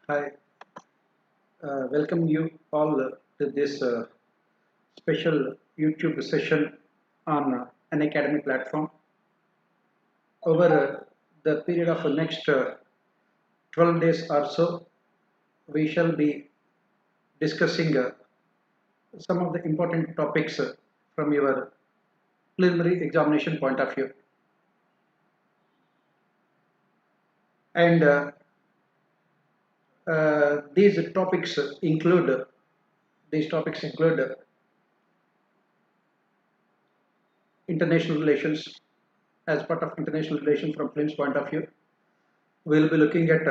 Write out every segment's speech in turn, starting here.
Hi, welcome you all to this special YouTube session on an academy platform. Over the period of the next 12 days or so, we shall be discussing some of the important topics from your preliminary examination point of view. And these topics include international relations. As part of international relations from Flim's point of view, we will be looking at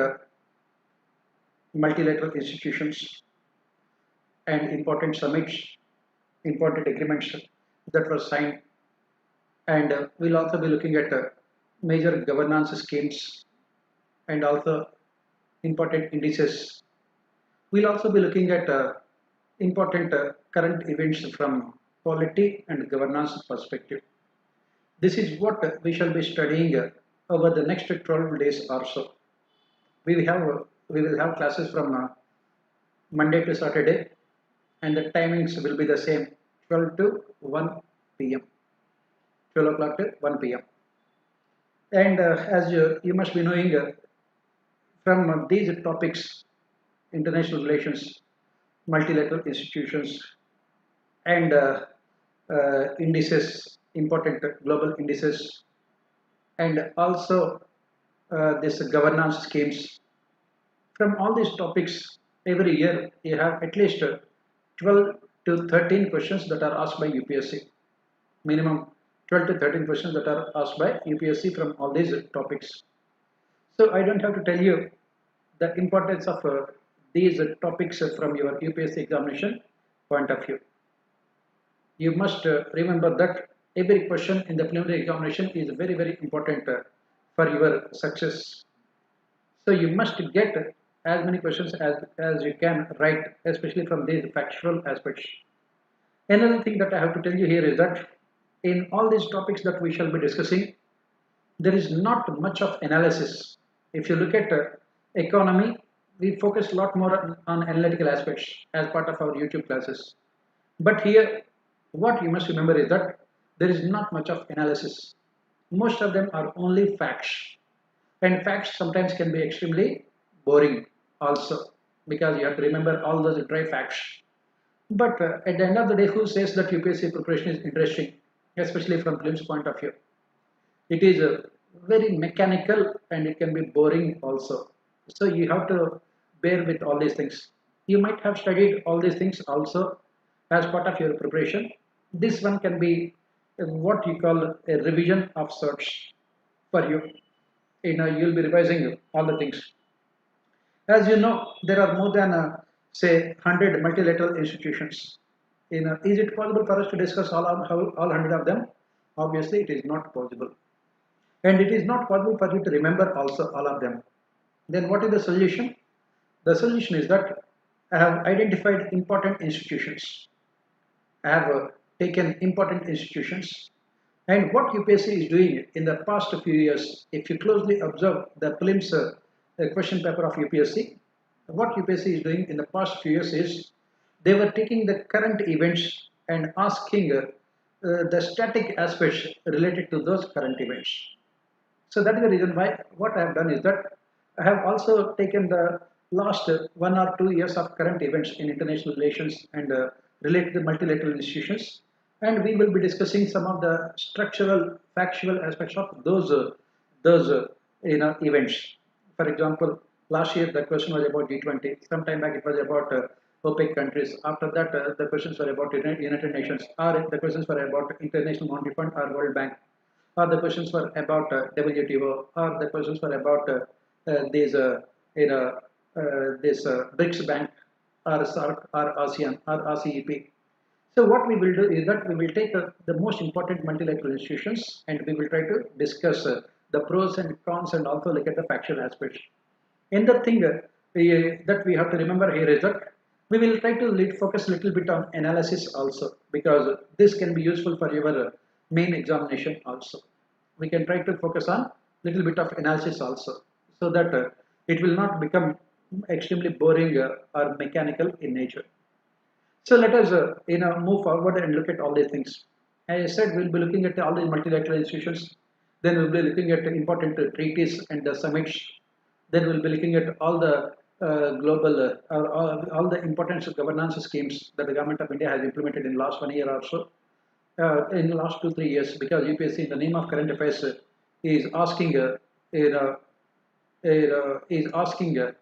multilateral institutions and important summits, important agreements that were signed, and we'll also be looking at major governance schemes and also important indices. We'll also be looking at important current events from polity and governance perspective. This is what we shall be studying over the next 12 days or so. We will have classes from Monday to Saturday, and the timings will be the same, 12 to 1 p.m. 12 o'clock to 1 p.m. And as you must be knowing, from these topics, international relations, multilateral institutions, and indices, important global indices, and also this governance schemes. From all these topics, every year you have at least 12 to 13 questions that are asked by UPSC. Minimum 12 to 13 questions that are asked by UPSC from all these topics. So I don't have to tell you the importance of these topics from your UPSC examination point of view. You must remember that every question in the preliminary examination is very, very important for your success. So you must get as many questions as you can write, especially from these factual aspects. Another thing that I have to tell you here is that in all these topics that we shall be discussing, there is not much of analysis. If you look at economy, we focus a lot more on analytical aspects as part of our YouTube classes. But here, what you must remember is that there is not much of analysis. Most of them are only facts. And facts sometimes can be extremely boring also, because you have to remember all those dry facts. But at the end of the day, who says that UPSC preparation is interesting, especially from Flim's point of view? It is very mechanical and it can be boring also. So you have to bear with all these things. You might have studied all these things also as part of your preparation. This one can be what you call a revision of sorts for you. You'll be revising all the things. As you know, there are more than say 100 multilateral institutions. Is it possible for us to discuss all 100 of them? Obviously, it is not possible. And it is not possible for you to remember also all of them. Then what is the solution? The solution is that I have identified important institutions. I have taken important institutions. And what UPSC is doing in the past few years, if you closely observe the prelims question paper of UPSC, what UPSC is doing in the past few years is they were taking the current events and asking the static aspects related to those current events. So that is the reason why what I have done is that I have also taken the last 1 or 2 years of current events in international relations and related to multilateral institutions, and we will be discussing some of the structural, factual aspects of those events. For example, last year the question was about G20. Sometime back it was about Opec countries. After that, the questions were about United Nations, or the questions were about International Monetary Fund or World Bank, or the questions were about WTO, or the questions were about this BRICS Bank, or SARC, or ASEAN, or RCEP. So what we will do is that we will take the most important multilateral institutions and we will try to discuss the pros and cons and also look at the factual aspects. And the thing that we have to remember here is that we will try to focus a little bit on analysis also, because this can be useful for your main examination also. We can try to focus on little bit of analysis also, so that it will not become extremely boring or mechanical in nature. So let us move forward and look at all these things. As I said, we'll be looking at all the multilateral institutions. Then we'll be looking at important treaties and the summits. Then we'll be looking at all the global, all the important governance schemes that the government of India has implemented in the last 1 year or so, in the last 2 3 years. Because UPSC, in the name of current affairs, is asking, is asking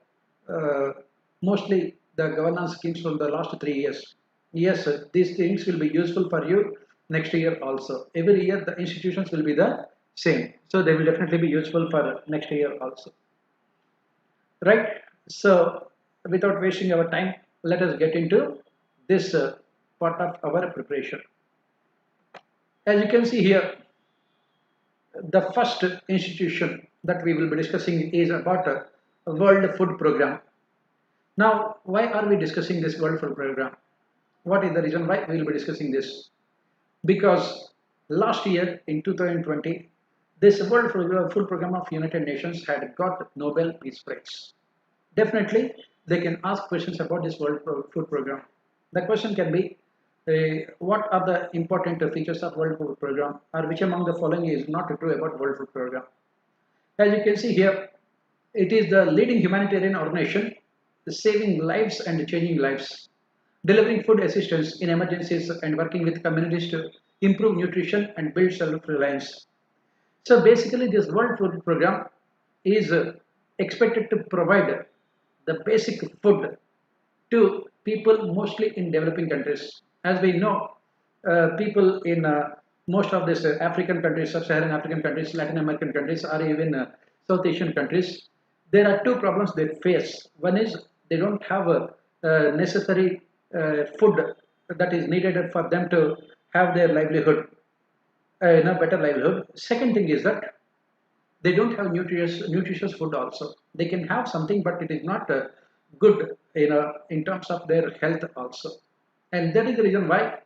mostly the governance schemes from the last 3 years. Yes, these things will be useful for you next year also. Every year the institutions will be the same, so they will definitely be useful for next year also. Right? So, without wasting our time, let us get into this part of our preparation. As you can see here, the first institution that we will be discussing is about a World Food Program. Now, why are we discussing this World Food Program? What is the reason why we will be discussing this? Because last year in 2020, this World Food Program of United Nations had got Nobel Peace Prize. Definitely, they can ask questions about this World Food Program. The question can be, what are the important features of World Food Program, or which among the following is not true about World Food Program? As you can see here, it is the leading humanitarian organization, saving lives and changing lives, delivering food assistance in emergencies and working with communities to improve nutrition and build self-reliance. So basically, this World Food Program is expected to provide the basic food to people mostly in developing countries. As we know, people in most of these African countries, sub-Saharan African countries, Latin American countries, or even South Asian countries, there are two problems they face. One is they don't have a necessary food that is needed for them to have their livelihood, better livelihood. Second thing is that they don't have nutritious food also. They can have something, but it is not good, in terms of their health also. And that is the reason why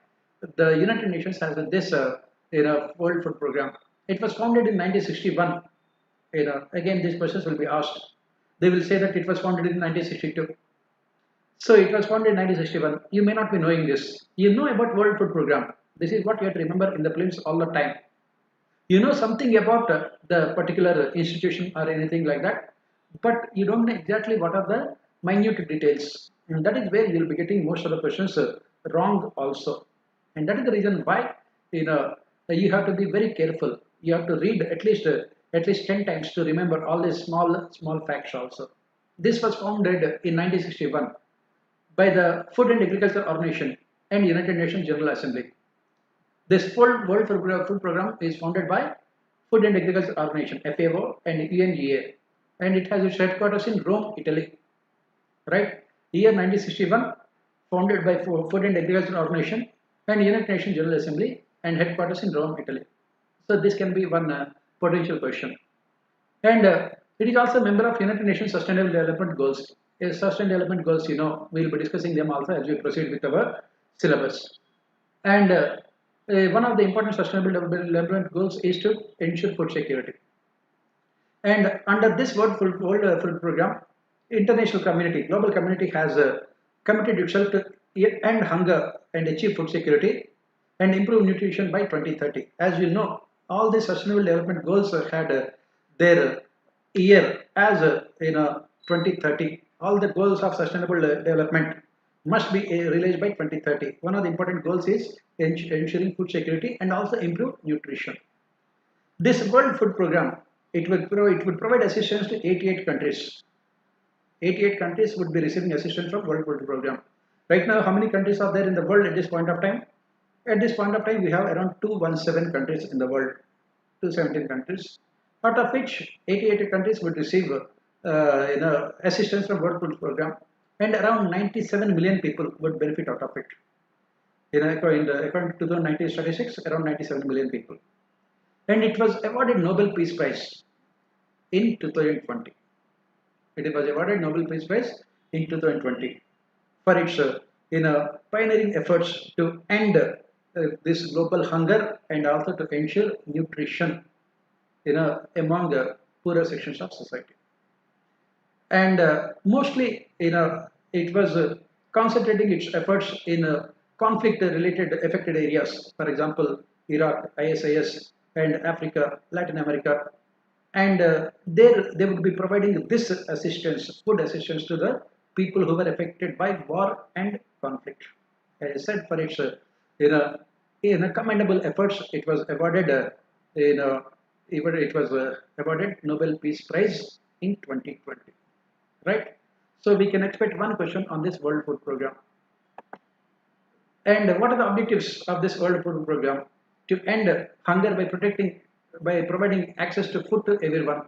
the United Nations has this World Food Program. It was founded in 1961. Again, these questions will be asked. They will say that it was founded in 1962. So it was founded in 1961. You may not be knowing this. You know about World Food Program. This is what you have to remember in the prelims all the time. You know something about the particular institution or anything like that, but you don't know exactly what are the minute details. And that is where you will be getting most of the questions wrong also. And that is the reason why you have to be very careful. You have to read at least 10 times to remember all these small facts also. This was founded in 1961 by the Food and Agriculture Organization and United Nations General Assembly. This World Food Program is founded by Food and Agriculture Organization (FAO) and UNGA, and it has its headquarters in Rome, Italy. Right? Year 1961, founded by Food and Agriculture Organization and United Nations General Assembly, and headquarters in Rome, Italy. So this can be one potential question. And it is also a member of United Nations Sustainable Development Goals. Sustainable Development Goals, we will be discussing them also as we proceed with our syllabus. And one of the important sustainable development goals is to ensure food security. And under this World Food Program, international community, global community has committed itself to end hunger and achieve food security and improve nutrition by 2030. As you know, all the sustainable development goals had their year as 2030. All the goals of sustainable development must be realized by 2030. One of the important goals is ensuring food security and also improve nutrition. This World Food Program, it would provide assistance to 88 countries. 88 countries would be receiving assistance from World Food Program. Right now, how many countries are there in the world at this point of time? At this point of time, we have around 217 countries in the world, 217 countries, out of which 88 countries would receive assistance from World Food Program, and around 97 million people would benefit out of it. According to 2019 statistics, around 97 million people. And it was awarded Nobel Peace Prize in 2020. It was awarded Nobel Peace Prize in 2020 for its pioneering efforts to end this global hunger and also to ensure nutrition among the poorer sections of society. and mostly it was concentrating its efforts in conflict related affected areas, for example Iraq, ISIS, and Africa, Latin America, and there they would be providing this assistance, food assistance to the people who were affected by war and conflict. As I said, for its in a commendable efforts, it was awarded in a, it was awarded Nobel Peace Prize in 2020, right? So we can expect one question on this World Food Program. And what are the objectives of this World Food Program? To end hunger by by providing access to food to everyone,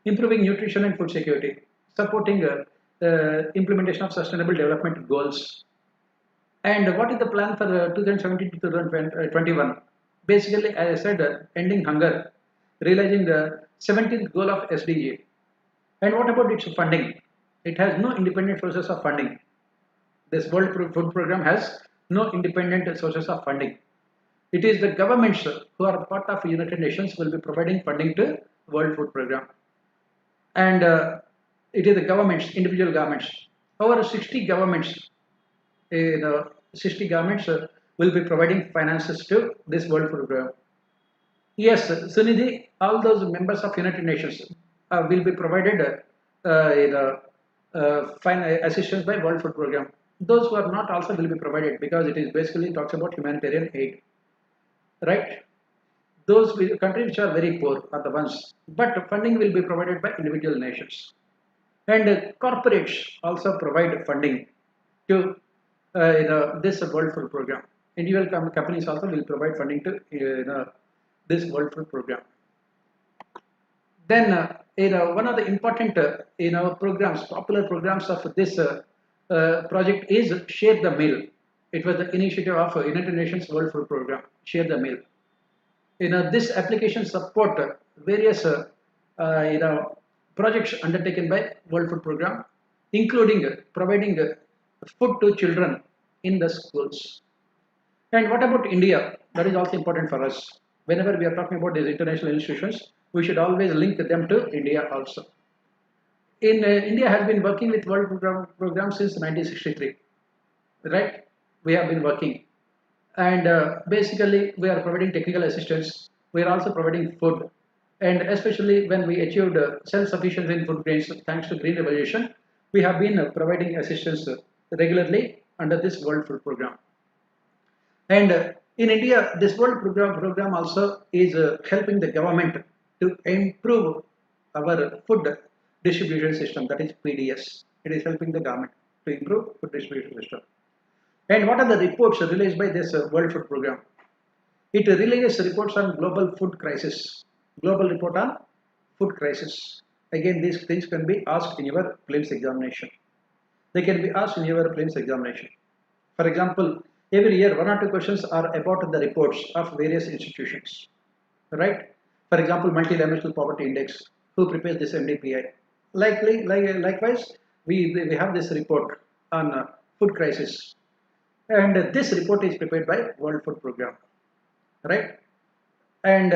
improving nutrition and food security, supporting implementation of sustainable development goals. And what is the plan for 2017 to 2021? Basically, as I said, ending hunger, realizing the 17th goal of SDG. And what about its funding? It has no independent sources of funding. This World Food Program has no independent sources of funding. It is the governments who are part of United Nations will be providing funding to World Food Program. And it is the governments, individual governments. Over 60 governments, 60 governments will be providing finances to this World Food Program. Yes, Sunidhi, all those members of United Nations will be provided assistance by World Food Program. Those who are not also will be provided because it is basically talks about humanitarian aid, right? Those countries which are very poor are the ones, but funding will be provided by individual nations. And corporates also provide funding to this World Food Program. Individual companies also will provide funding to this World Food Program. Then one of the important programs, popular programs of this project is Share the Meal. It was the initiative of United Nations World Food Program, Share the Meal. This application support various projects undertaken by World Food Program, including providing food to children in the schools. And what about India? That is also important for us. Whenever we are talking about these international institutions, we should always link them to India also. India has been working with World Program since 1963, right? We have been working, and basically we are providing technical assistance. We are also providing food, and especially when we achieved self-sufficiency in food grains thanks to Green Revolution, we have been providing assistance regularly under this World Food Program. And in India, this World Program also is helping the government to improve our food distribution system, that is PDS. It is helping the government to improve food distribution system. And what are the reports released by this World Food Program? It releases reports on global food crisis. Global report on food crisis. Again, these things can be asked in your prelims examination. They can be asked in your prelims examination. For example, every year 1 or 2 questions are about the reports of various institutions, right? For example, Multilateral Poverty Index, who prepares this MDPI. Likewise, we have this report on food crisis, and this report is prepared by World Food Program, right? And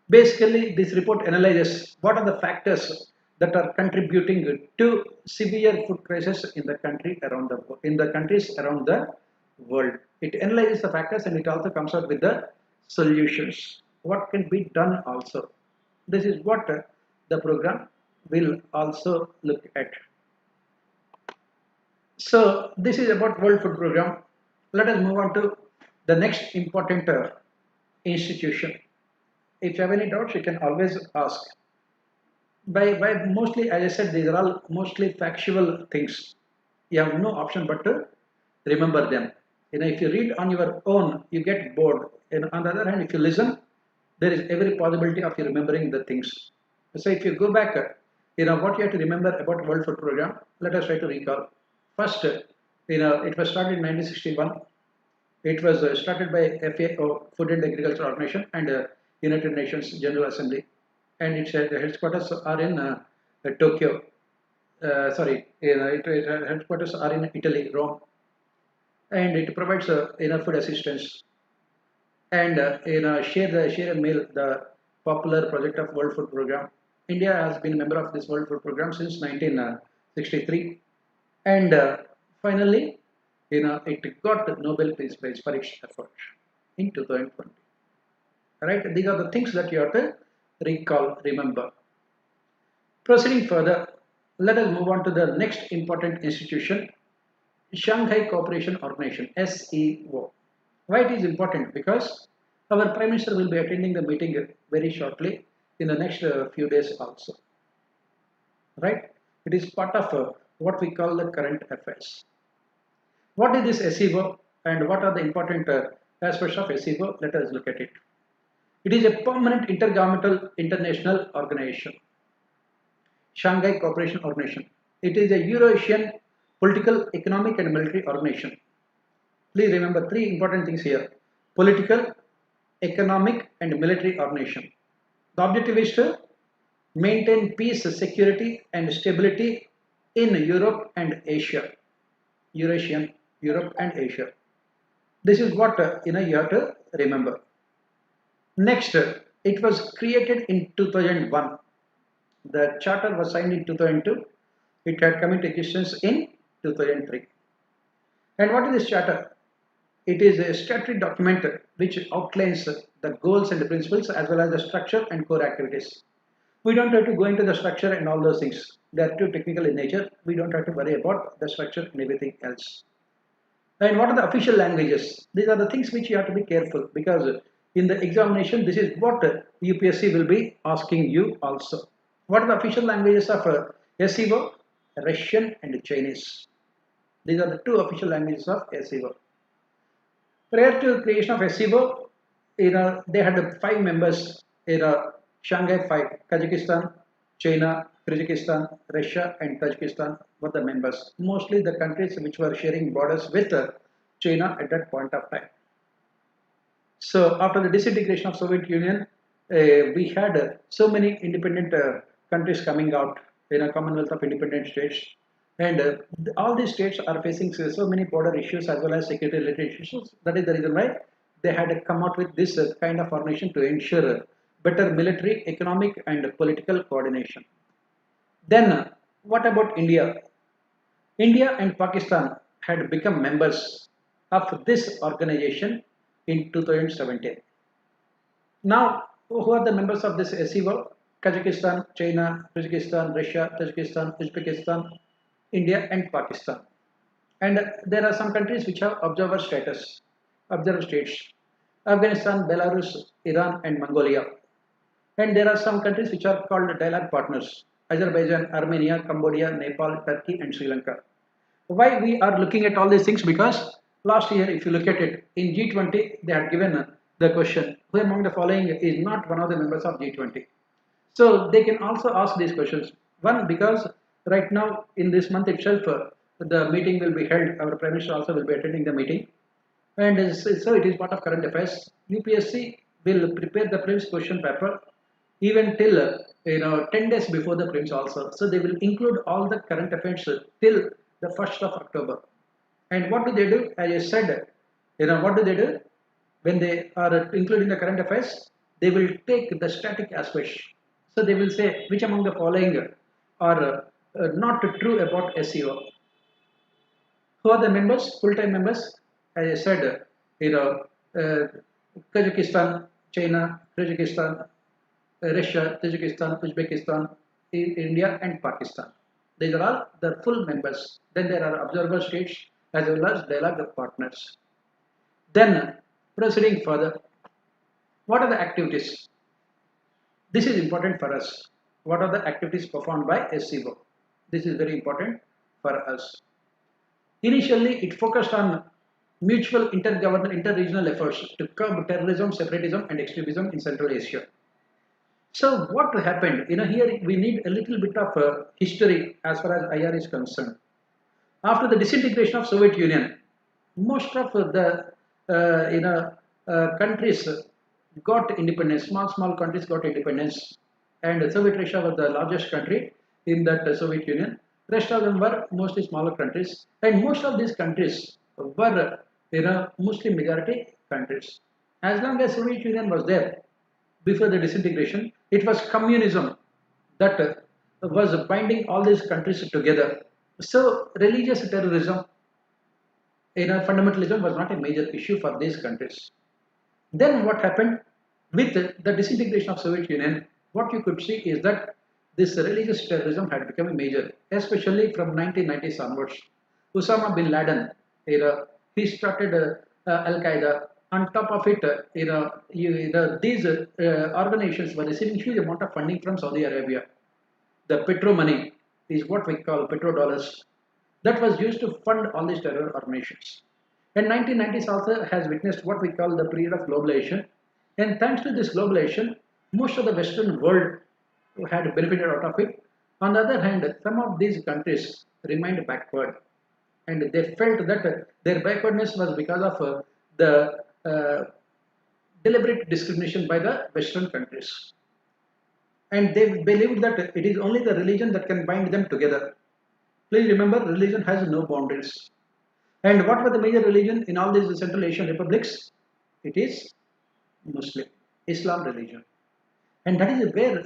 basically, this report analyzes what are the factors that are contributing to severe food crisis in the countries around the world. It analyzes the factors and it also comes out with the solutions. What can be done also? This is what the program will also look at. So this is about World Food Program. Let us move on to the next important institution. If you have any doubts, you can always ask. By mostly, as I said, these are all mostly factual things. You have no option but to remember them. If you read on your own, you get bored. And on the other hand, if you listen, there is every possibility of you remembering the things. So if you go back, what you have to remember about World Food Program, let us try to recall. First, it was started in 1961. It was started by FAO, Food and Agriculture Organization, and United Nations General Assembly, and its headquarters are in Tokyo. Its headquarters are in Italy, Rome, and it provides food assistance and share a meal, the popular project of World Food Program. India has been a member of this World Food Program since 1963, and finally, it got the Nobel Peace Prize for its effort in 2020. Right? These are the things that you have to recall, remember. Proceeding further, let us move on to the next important institution, Shanghai Cooperation Organization, SEO. Why it is important? Because our Prime Minister will be attending the meeting very shortly in the next few days also. Right? It is part of what we call the current affairs. What is this SEO and what are the important aspects of SEO? Let us look at it. It is a permanent intergovernmental international organization. Shanghai Cooperation Organization. It is a Eurasian political, economic and military organization. Please remember three important things here. Political, economic and military organization. The objective is to maintain peace, security and stability in Europe and Asia. Eurasian, Europe and Asia. This is what you have to remember. Next, it was created in 2001. The charter was signed in 2002. It had come into existence in 2003. And what is this charter? It is a statutory document which outlines the goals and the principles as well as the structure and core activities. We don't have to go into the structure and all those things. They are too technical in nature. We don't have to worry about the structure and everything else. And what are the official languages? These are the things which you have to be careful, because in the examination, this is what UPSC will be asking you also. What are the official languages of SEO? Russian and Chinese. These are the two official languages of SEO. Prior to the creation of SEO, they had 5 members in Shanghai 5, Kazakhstan, China, Kyrgyzstan, Russia and Tajikistan were the members. Mostly the countries which were sharing borders with China at that point of time. So after the disintegration of Soviet Union, we had so many independent countries coming out in a Commonwealth of Independent States, and all these states are facing so many border issues as well as security related issues. That is the reason why they had come out with this kind of formation to ensure better military, economic and political coordination. Then what about India? India and Pakistan had become members of this organization in 2017. Now, who are the members of this SEO? Kazakhstan, China, Kyrgyzstan, Russia, Tajikistan, Uzbekistan, India and Pakistan. And there are some countries which have observer status, observer states. Afghanistan, Belarus, Iran and Mongolia. And there are some countries which are called dialogue partners. Azerbaijan, Armenia, Cambodia, Nepal, Turkey and Sri Lanka. Why we are looking at all these things? Because last year, if you look at it, in G20, they had given the question, who among the following is not one of the members of G20? So they can also ask these questions. One, because right now in this month itself, the meeting will be held. Our Prime Minister also will be attending the meeting. And so it is part of current affairs. UPSC will prepare the prelims question paper even till 10 days before the prelims also. So they will include all the current affairs till the 1st of October. And what do they do? As I said, what do they do? When they are including the current affairs, they will take the static aspects. So they will say which among the following are not true about SEO. Who are the members? Full-time members? As I said, Kazakhstan, China, Kyrgyzstan, Russia, Tajikistan, Uzbekistan, India and Pakistan. These are all the full members. Then there are observer states as well as dialogue partners. Then proceeding further, what are the activities? This is important for us. What are the activities performed by SEO? This is very important for us. Initially, it focused on mutual intergovernmental, inter-regional efforts to curb terrorism, separatism and extremism in Central Asia. So what happened? Here we need a little bit of history as far as IR is concerned. After the disintegration of Soviet Union, most of the countries got independence. Small countries got independence, and Soviet Russia was the largest country in that Soviet Union. Rest of them were mostly smaller countries, and most of these countries were Muslim majority countries. As long as Soviet Union was there before the disintegration, it was communism that was binding all these countries together. So religious terrorism, fundamentalism was not a major issue for these countries. Then what happened with the disintegration of Soviet Union? What you could see is that this religious terrorism had become a major, especially from 1990s onwards. Osama bin Laden, he started Al Qaeda. On top of it, these organizations were receiving huge amount of funding from Saudi Arabia. The petro money is what we call petrodollars that was used to fund all these terror organizations. And 1990s also has witnessed what we call the period of globalization. And thanks to this globalization, most of the Western world had benefited out of it. On the other hand, some of these countries remained backward. And they felt that their backwardness was because of the deliberate discrimination by the Western countries. And they believed that it is only the religion that can bind them together. Please remember, religion has no boundaries. And what was the major religion in all these Central Asian republics? It is Muslim, Islam religion. And that is where,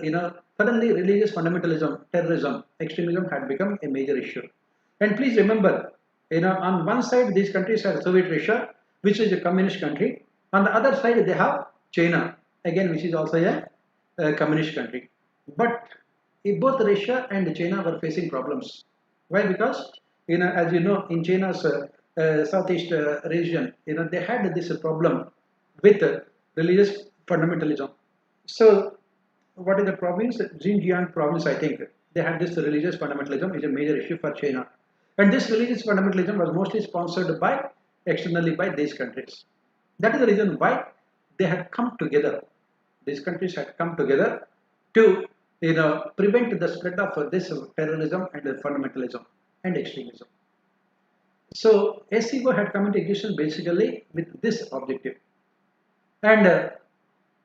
suddenly religious fundamentalism, terrorism, extremism had become a major issue. And please remember, on one side, these countries have Soviet Russia, which is a communist country. On the other side, they have China, again, which is also a communist country. But both Russia and China were facing problems. Why? Because, as you know, in China's southeast region, they had this problem with religious fundamentalism. So, what is the province? Xinjiang province, I think. They had this religious fundamentalism is a major issue for China. And this religious fundamentalism was mostly sponsored by, externally by these countries. That is the reason why they had come together. These countries had come together to, prevent the spread of this terrorism and fundamentalism and extremism. So SCO had come into existence basically with this objective. And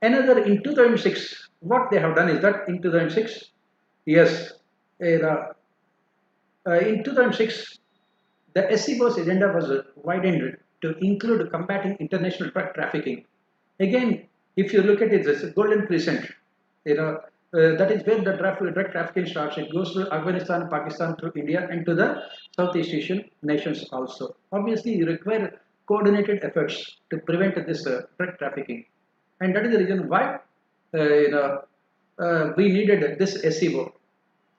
another in 2006, what they have done is that in 2006, yes, in 2006, the SCO's agenda was widened to include combating international drug trafficking. Again, if you look at it, this golden crescent, that is where the drug trafficking starts. It goes to Afghanistan, Pakistan, through India, and to the Southeast Asian nations also. Obviously, you require coordinated efforts to prevent this drug trafficking, and that is the reason why we needed this SCO.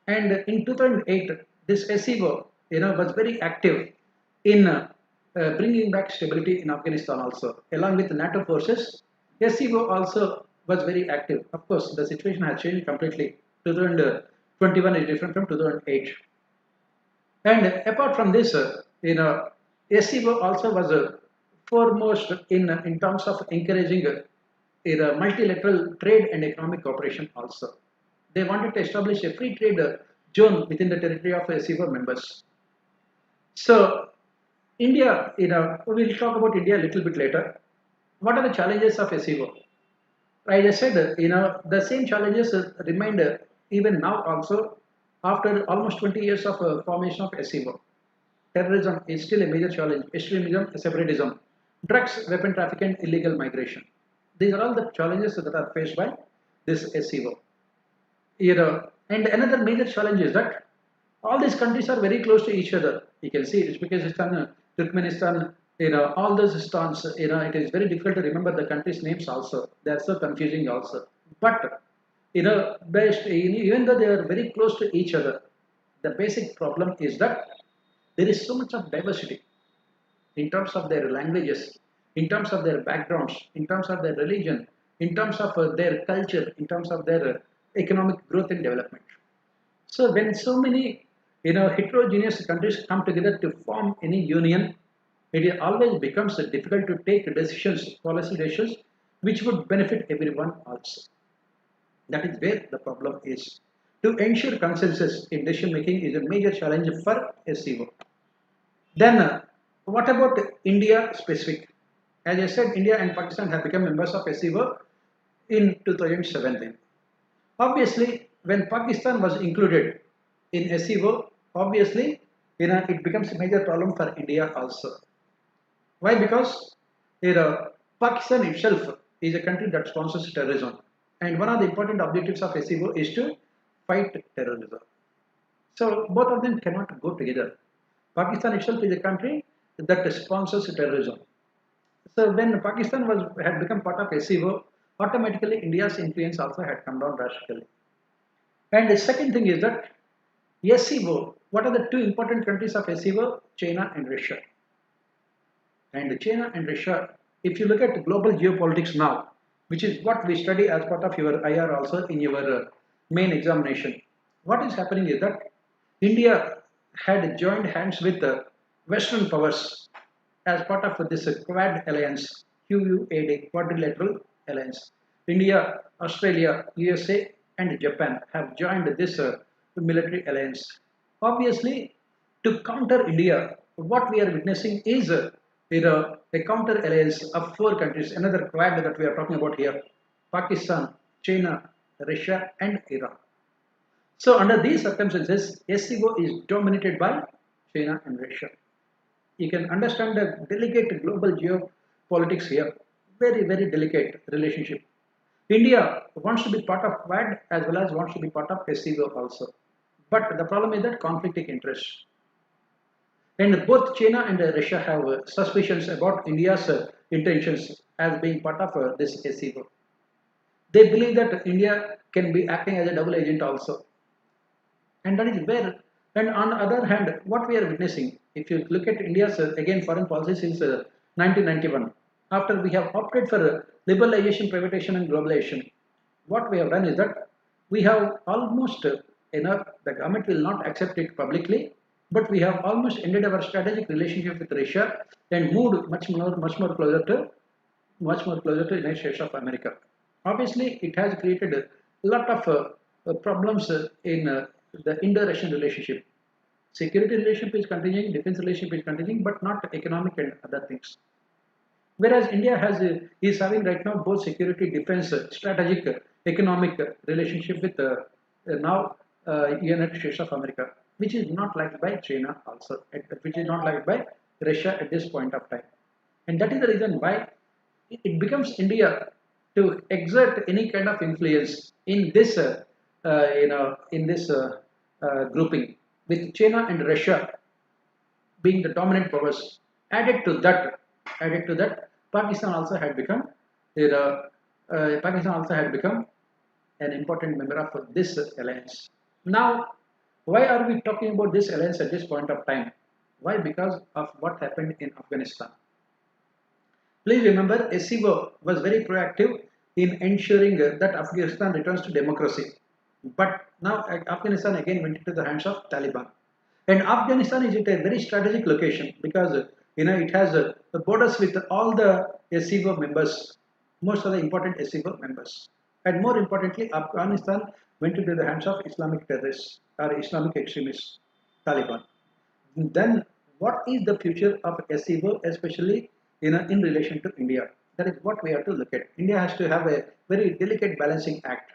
And in 2008, this SCO, was very active in bringing back stability in Afghanistan also, along with NATO forces. SCO also was very active. Of course, the situation has changed completely. 2021 is different from 2008. And apart from this, SCO also was foremost in terms of encouraging multilateral trade and economic cooperation also. They wanted to establish a free trade zone within the territory of SCO members. So, India, we will talk about India a little bit later. What are the challenges of SCO? As I said, the same challenges remained even now also after almost 20 years of formation of SCO. Terrorism is still a major challenge, extremism, separatism, drugs, weapon trafficking, and illegal migration. These are all the challenges that are faced by this SCO. And another major challenge is that all these countries are very close to each other. You can see Uzbekistan, Turkmenistan, all those stans, it is very difficult to remember the countries' names also. They are so confusing also. But, even though they are very close to each other, the basic problem is that there is so much of diversity in terms of their languages, in terms of their backgrounds, in terms of their religion, in terms of their culture, in terms of their economic growth and development. So when so many heterogeneous countries come together to form any union, it always becomes difficult to take decisions, policy decisions, which would benefit everyone also. That is where the problem is. To ensure consensus in decision making is a major challenge for SCO. Then, what about India specific? As I said, India and Pakistan have become members of SCO in 2017. Obviously, when Pakistan was included in SCO, obviously, it becomes a major problem for India also. Why? Because Pakistan itself is a country that sponsors terrorism, and one of the important objectives of SCO is to fight terrorism. So both of them cannot go together. Pakistan itself is a country that sponsors terrorism. So when Pakistan had become part of SCO, automatically India's influence also had come down drastically. And the second thing is that SCO, what are the two important countries of SCO? China and Russia. And China and Russia, if you look at global geopolitics now, which is what we study as part of your IR also in your main examination, what is happening is that India had joined hands with the Western powers as part of this Quad alliance, QUAD, Quadrilateral Alliance. India, Australia, USA, and Japan have joined this military alliance. Obviously, to counter India, what we are witnessing is a counter alliance of four countries, another quad that we are talking about here: Pakistan, China, Russia, and Iran. So, under these circumstances, SCO is dominated by China and Russia. You can understand the delicate global geopolitics here. Very, very delicate relationship. India wants to be part of Quad as well as wants to be part of SCO also. But the problem is that conflicting interests. And both China and Russia have suspicions about India's intentions as being part of this SCO. They believe that India can be acting as a double agent also. And that is where, and on the other hand, what we are witnessing, if you look at India's again foreign policy since 1991, after we have opted for liberalization, privatization, and globalization, what we have done is that we have almost, the government will not accept it publicly, but we have almost ended our strategic relationship with Russia and moved much more closer to United States of America. Obviously, it has created a lot of problems in the Indo-Russian relationship. Security relationship is continuing, defense relationship is continuing, but not economic and other things. Whereas India is having right now both security, defense, strategic, economic relationship with now United States of America, which is not liked by China also, which is not liked by Russia at this point of time. And that is the reason why it becomes India to exert any kind of influence in this, in this grouping, with China and Russia being the dominant powers. Added to that, Pakistan also had become an important member of this alliance. Now, why are we talking about this alliance at this point of time? Why? Because of what happened in Afghanistan. Please remember, SCO was very proactive in ensuring that Afghanistan returns to democracy. But now Afghanistan again went into the hands of Taliban. And Afghanistan is at a very strategic location because it has the borders with all the SCO members, most of the important SCO members. And more importantly, Afghanistan went into the hands of Islamic terrorists or Islamic extremists, Taliban. Then what is the future of SCO, especially in relation to India? That is what we have to look at. India has to have a very delicate balancing act.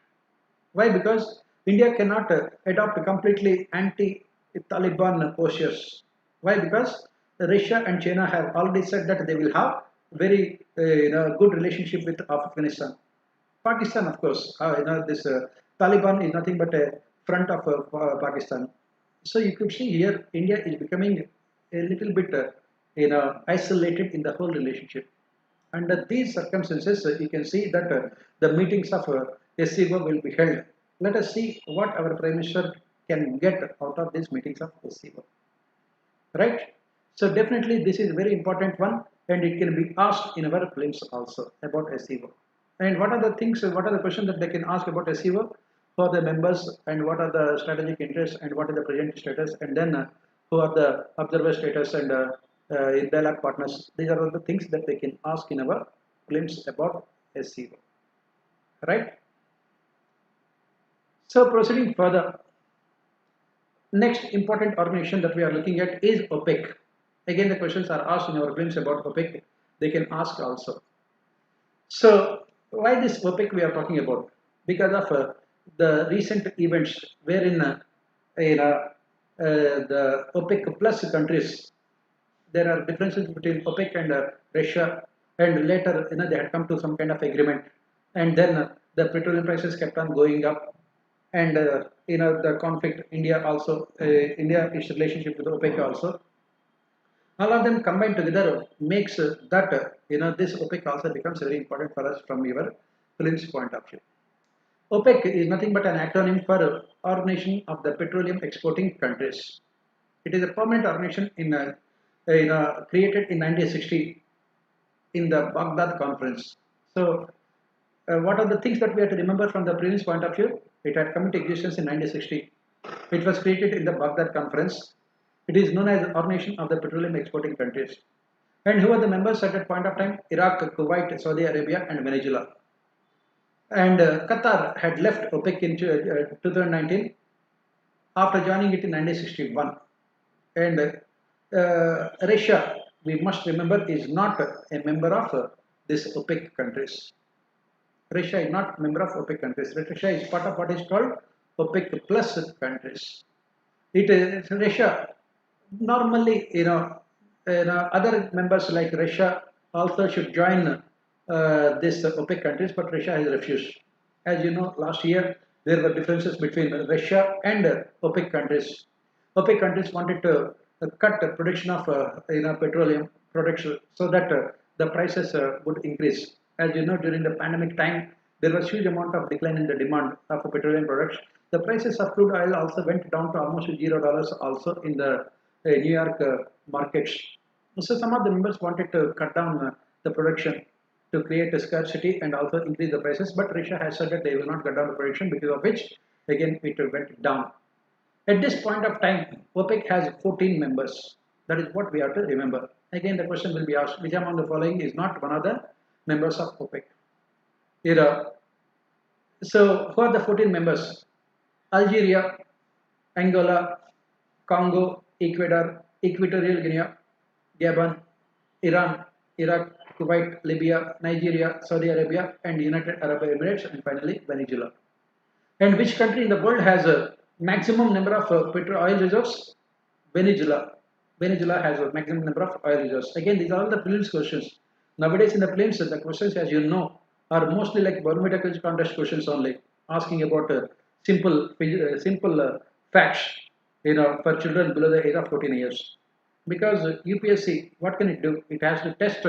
Why? Because India cannot adopt completely anti-Taliban postures. Why? Because Russia and China have already said that they will have very good relationship with Afghanistan. Pakistan, of course, this Taliban is nothing but a front of Pakistan. So you could see here India is becoming a little bit isolated in the whole relationship. Under these circumstances, you can see that the meetings of SCO will be held. Let us see what our Prime Minister can get out of these meetings of SCO. Right? So definitely this is a very important one, and it can be asked in our prelims also about SCO. And what are the things, what are the questions that they can ask about SCO for the members, and what are the strategic interests, and what is the present status, and then who are the observer status and dialogue partners. These are all the things that they can ask in our prelims about SCO. Right? So proceeding further, next important organization that we are looking at is Opec. Again, the questions are asked in our prelims about Opec. They can ask also. So why this Opec we are talking about? Because of the recent events wherein the OPEC plus countries, there are differences between OPEC and Russia, and later they had come to some kind of agreement, and then the petroleum prices kept on going up, and the conflict, India its relationship with OPEC also. All of them combined together makes that this OPEC also becomes very important for us from your prelims point of view. OPEC is nothing but an acronym for Organization of the Petroleum Exporting Countries. It is a permanent organization created in 1960 in the Baghdad Conference. So, what are the things that we have to remember from the prelims point of view? It had come into existence in 1960. It was created in the Baghdad Conference. It is known as Organization of the Petroleum Exporting Countries. And who are the members at that point of time? Iraq, Kuwait, Saudi Arabia, and Venezuela. And Qatar had left OPEC in 2019 after joining it in 1961. And Russia, we must remember, is not a member of this OPEC countries. Russia is not a member of OPEC countries. Russia is part of what is called OPEC plus countries. It is Russia. Normally, other members like Russia also should join this OPEC countries, but Russia has refused. As you know, last year there were differences between Russia and OPEC countries. OPEC countries wanted to cut the production of petroleum production so that the prices would increase. As you know, during the pandemic time, there was huge amount of decline in the demand of petroleum products. The prices of crude oil also went down to almost $0 also in the New York markets. So some of the members wanted to cut down the production to create a scarcity and also increase the prices, but Russia has said that they will not cut down the production, because of which again it went down. At this point of time, OPEC has 14 members. That is what we have to remember. Again, the question will be asked, which among the following is not one of the members of OPEC? So, who are the 14 members? Algeria, Angola, Congo, Ecuador, Equatorial Guinea, Gabon, Iran, Iraq, Kuwait, Libya, Nigeria, Saudi Arabia, and United Arab Emirates, and finally Venezuela. And which country in the world has a maximum number of petrol oil reserves? Venezuela. Venezuela has a maximum number of oil reserves. Again, these are all the prelims questions. Nowadays in the prelims, the questions, as you know, are mostly like barometer quiz contest questions only, asking about simple facts, for children below the age of 14 years. Because UPSC, what can it do? It has to test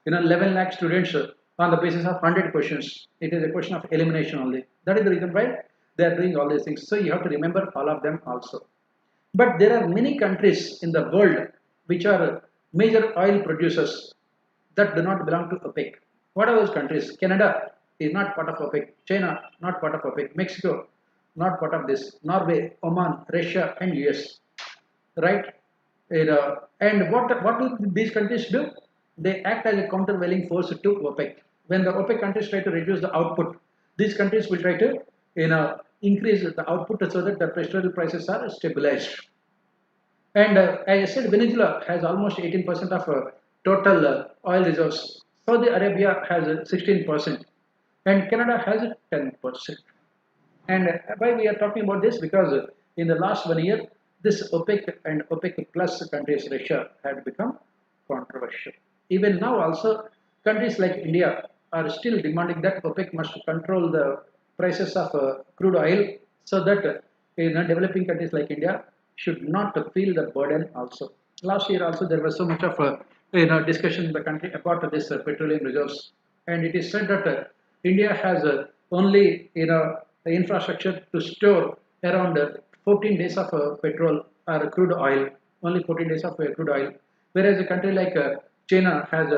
11 lakh students on the basis of 100 questions. It is a question of elimination only. That is the reason why they are doing all these things. So you have to remember all of them also. But there are many countries in the world which are major oil producers that do not belong to OPEC. What are those countries? Canada is not part of OPEC. China, not part of OPEC. Mexico, not part of this. Norway, Oman, Russia, and US. Right? And what do these countries do? They act as a countervailing force to OPEC. When the OPEC countries try to reduce the output, these countries will try to increase the output so that the petrol prices are stabilized. And as I said, Venezuela has almost 18% of total oil reserves. Saudi Arabia has 16%, and Canada has 10%. And why we are talking about this? Because in the last 1 year, this OPEC and OPEC plus countries, Russia, had become controversial. Even now also, countries like India are still demanding that OPEC must control the prices of crude oil so that developing countries like India should not feel the burden also. Last year also there was so much of discussion in the country about this petroleum reserves, and it is said that India has only the infrastructure to store around 14 days of petrol or crude oil, only 14 days of crude oil, whereas a country like China has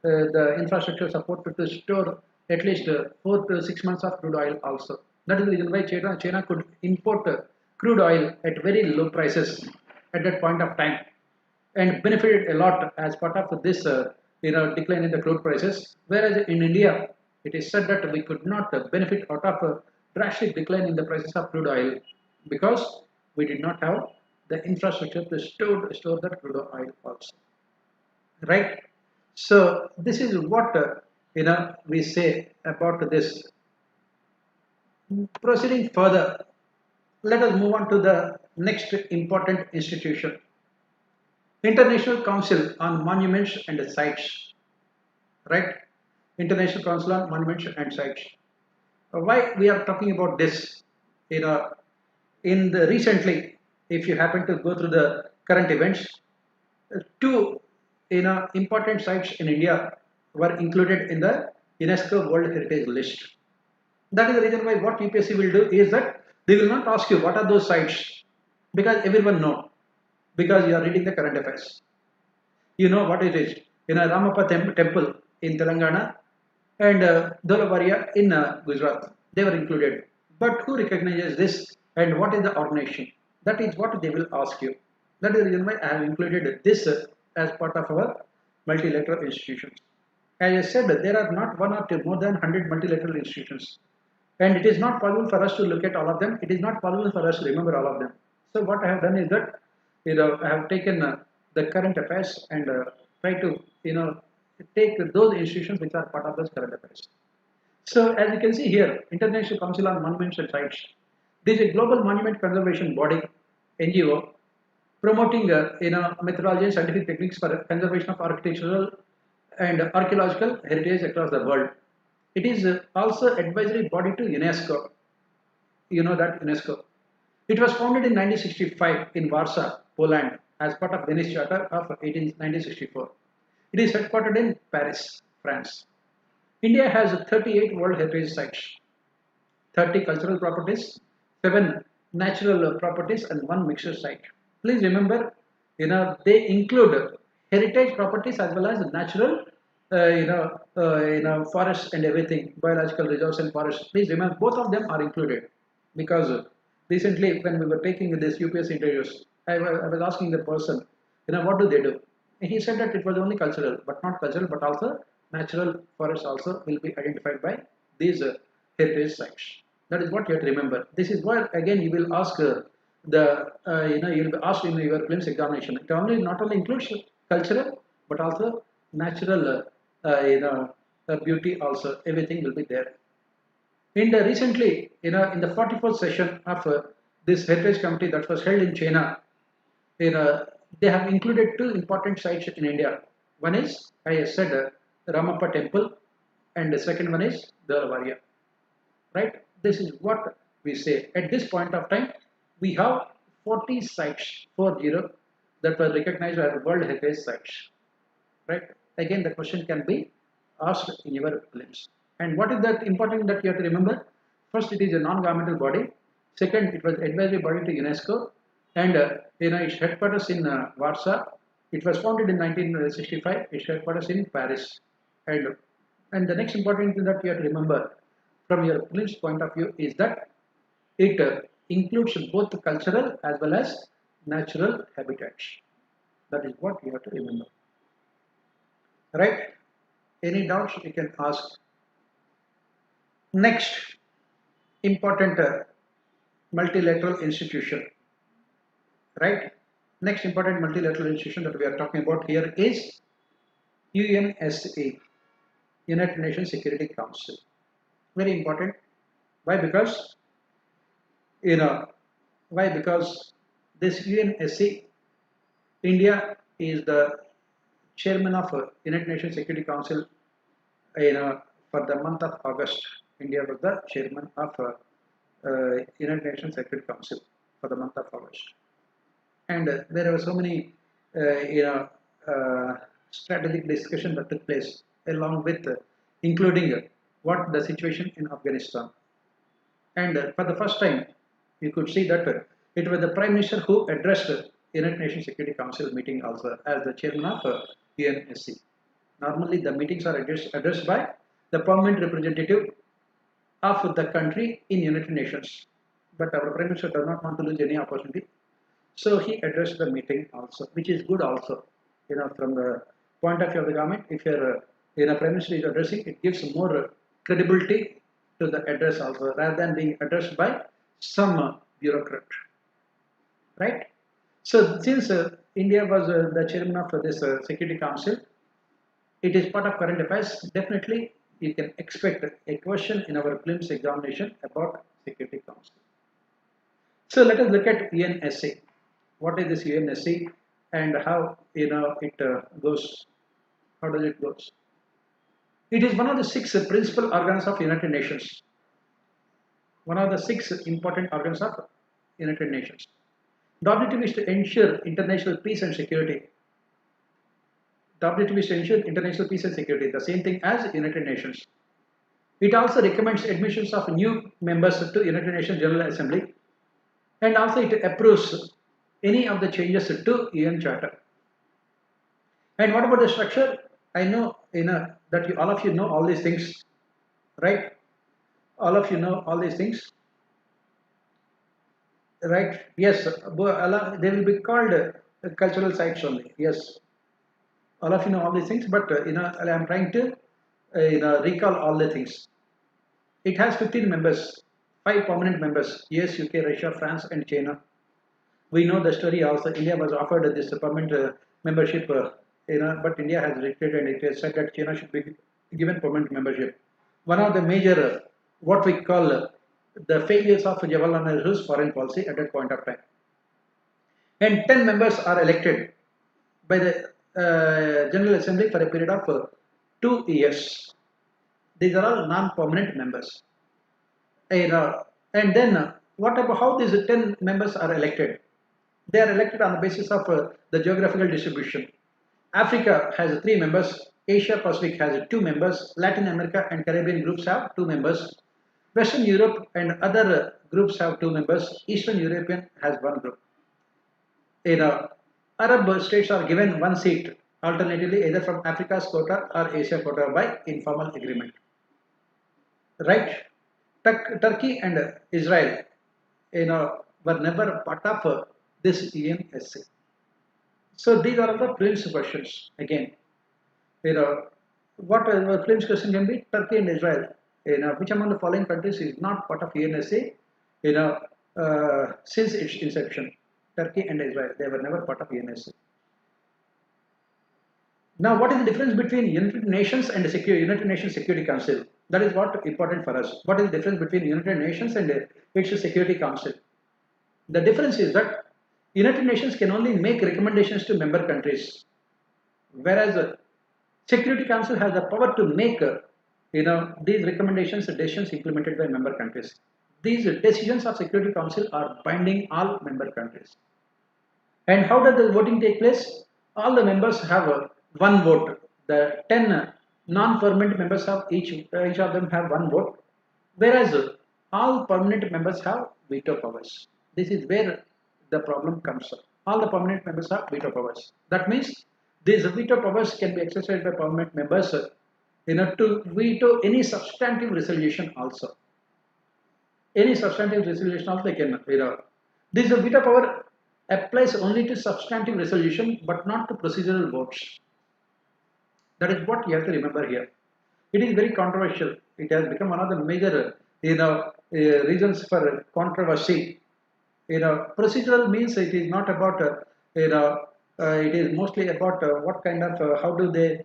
the infrastructure support to store at least 4 to 6 months of crude oil also. That is the reason why China could import crude oil at very low prices at that point of time and benefited a lot as part of this decline in the crude prices. Whereas in India, it is said that we could not benefit out of a drastic decline in the prices of crude oil because we did not have the infrastructure to store that crude oil also. Right? So this is what we say about this. Proceeding further, let us move on to the next important institution, International Council on Monuments and Sites. Right? International Council on Monuments and Sites. Why we are talking about this? you know, in the recently, if you happen to go through the current events, two important sites in India were included in the UNESCO World Heritage List. That is the reason why what UPSC will do is that they will not ask you what are those sites, because everyone know, because you are reading the current affairs. You know what it is. Ramappa temple in Telangana and Dolavaria in Gujarat, they were included. But who recognizes this and what is the organization? That is what they will ask you. That is the reason why I have included this as part of our multilateral institutions. As I said, there are not one or two, more than 100 multilateral institutions. And it is not possible for us to look at all of them. It is not possible for us to remember all of them. So what I have done is that, I have taken the current affairs and try to, take those institutions which are part of those current affairs. So as you can see here, International Council on Monuments and Sites. This is a global monument conservation body, NGO, promoting methodology and scientific techniques for conservation of architectural and archaeological heritage across the world. It is also advisory body to UNESCO. You know that UNESCO. It was founded in 1965 in Warsaw, Poland, as part of Venice Charter of 1964. It is headquartered in Paris, France. India has 38 World Heritage Sites, 30 cultural properties, 7 natural properties, and 1 mixture site. Please remember, they include heritage properties as well as natural, forests and everything, biological reserves and forests. Please remember, both of them are included, because recently when we were taking this UPS interviews, I was asking the person, what do they do? And he said that it was only cultural, but not cultural, but also natural forests also will be identified by these heritage sites. That is what you have to remember. This is why again you will ask you will be asked in your prelims examination. It only not only includes cultural but also natural beauty also. Everything will be there. In the recently, in the 44th session of this heritage committee that was held in China, they have included 2 important sites in India. One is, I said, Ramappa temple, and the second one is Dolavaria. Right? This is what we say. At this point of time, we have 40 sites, 40, that were recognized as World Heritage Sites. Right? Again, the question can be asked in your prelims. And what is that important that you have to remember? First, it is a non-governmental body. Second, it was advisory body to UNESCO, and its headquarters in Warsaw. It was founded in 1965. Its headquarters in Paris. And the next important thing that you have to remember from your prelims point of view is that it includes both cultural as well as natural habitats. That is what you have to remember. Right? Any doubts you can ask. Next important multilateral institution. Right? Next important multilateral institution that we are talking about here is UNSC, United Nations Security Council. Very important. Why? Because why? Because this UNSC, India is the chairman of United Nations Security Council. For the month of August, India was the chairman of United Nations Security Council for the month of August, and there were so many strategic discussion that took place along with including what the situation in Afghanistan. And for the first time, you could see that it was the Prime Minister who addressed the United Nations Security Council meeting also as the chairman of UNSC. Normally, the meetings are addressed by the permanent representative of the country in United Nations. But our Prime Minister does not want to lose any opportunity. So he addressed the meeting also, which is good also. From the point of view of the government, if your Prime Minister is addressing, it gives more credibility to the address also, rather than being addressed by some bureaucrat. Right? So since India was the chairman of this Security Council, it is part of current affairs. Definitely, you can expect a question in our prelims examination about Security Council. So let us look at UNSC. What is this UNSC and how it goes? How does it goes? It is one of the 6 principal organs of United Nations. one of the 6 important organs of United Nations. The objective is to ensure international peace and security. The objective is to ensure international peace and security, the same thing as United Nations. It also recommends admissions of new members to United Nations General Assembly, and also it approves any of the changes to UN Charter. And what about the structure? I know that all of you know all these things, right? All of you know all these things, right? Yes, they will be called cultural sites only. Yes, all of you know all these things, but I am trying to recall all the things. It has 15 members, 5 permanent members: US, UK, Russia, France, and China. We know the story also. India was offered this permanent membership, but India has rejected, and it has said that China should be given permanent membership. One of the major, what we call the failures of Jawaharlal Nehru's foreign policy at that point of time. And 10 members are elected by the General Assembly for a period of 2 years. These are all non-permanent members. And then what about how these 10 members are elected? They are elected on the basis of the geographical distribution. Africa has 3 members, Asia Pacific has 2 members, Latin America and Caribbean groups have 2 members, Western Europe and other groups have 2 members, Eastern European has 1 group. Arab states are given 1 seat, alternatively either from Africa's quota or Asia quota by informal agreement. Right? Turkey and Israel, were never part of this UNSC. So these are the prelims questions. Again, what the prelims question can be? Turkey and Israel. Which among the following countries is not part of UNSC? Since its inception, Turkey and Israel, they were never part of UNSC. Now, what is the difference between United Nations and the United Nations Security Council? That is what important for us. What is the difference between United Nations and its Security Council? The difference is that United Nations can only make recommendations to member countries, whereas the Security Council has the power to make these recommendations and decisions implemented by member countries. These decisions of Security Council are binding all member countries. And how does the voting take place? All the members have 1 vote. The 10 non-permanent members have each of them have 1 vote, whereas all permanent members have veto powers. This is where the problem comes up. All the permanent members have veto powers. That means these veto powers can be exercised by permanent members to veto any substantive resolution also. Any substantive resolution also they can This veto power applies only to substantive resolution but not to procedural votes. That is what you have to remember here. It is very controversial. It has become one of the major reasons for controversy. Procedural means it is not about it is mostly about what kind of how do they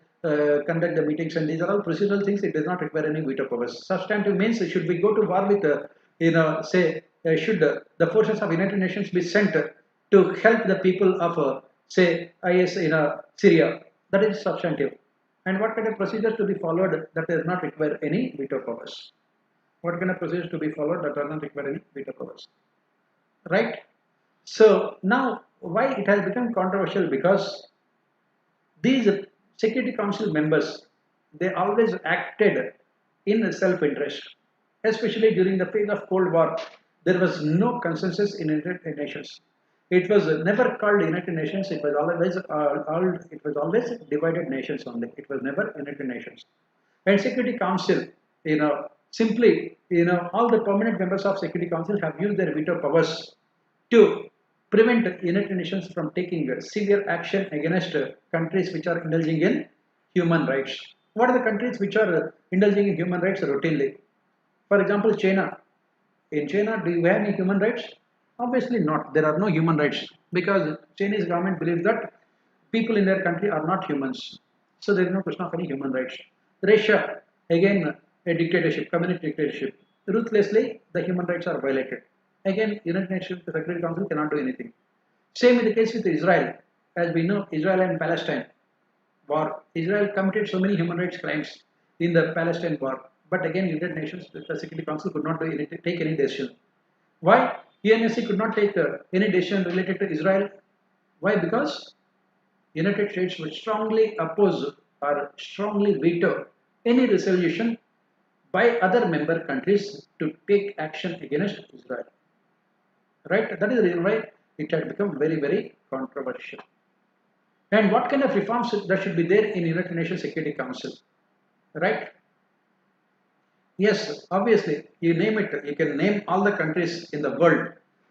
conduct the meetings, and these are all procedural things. It does not require any veto powers. Substantive means should we go to war with should the forces of United Nations be sent to help the people of say IS in Syria? That is substantive. And what kind of procedures to be followed that does not require any veto powers? What kind of procedures to be followed that does not require any veto powers? Right? So now why it has become controversial? Because these Security Council members, they always acted in self-interest, especially during the phase of Cold War. There was no consensus in United Nations. It was never called United Nations. It was always divided nations only. It was never United Nations. And Security Council, simply, all the permanent members of Security Council have used their veto powers to prevent United Nations from taking severe action against countries which are indulging in human rights. What are the countries which are indulging in human rights routinely? For example, China. In China, do you have any human rights? Obviously not. There are no human rights because Chinese government believes that people in their country are not humans. So there is no question of any human rights. Russia, again, a dictatorship, communist dictatorship. Ruthlessly, the human rights are violated. Again, United Nations Security Council cannot do anything. Same is the case with Israel. As we know, Israel and Palestine war. Israel committed so many human rights crimes in the Palestine war. But again, United Nations the Security Council could not take any decision. Why? UNSC could not take any decision related to Israel. Why? Because United States would strongly oppose or strongly veto any resolution by other member countries to take action against Israel. Right? That is the reason why it had become very, very controversial. And what kind of reforms that should be there in United Nations Security Council? Right? Yes, obviously, you name it, you can name all the countries in the world.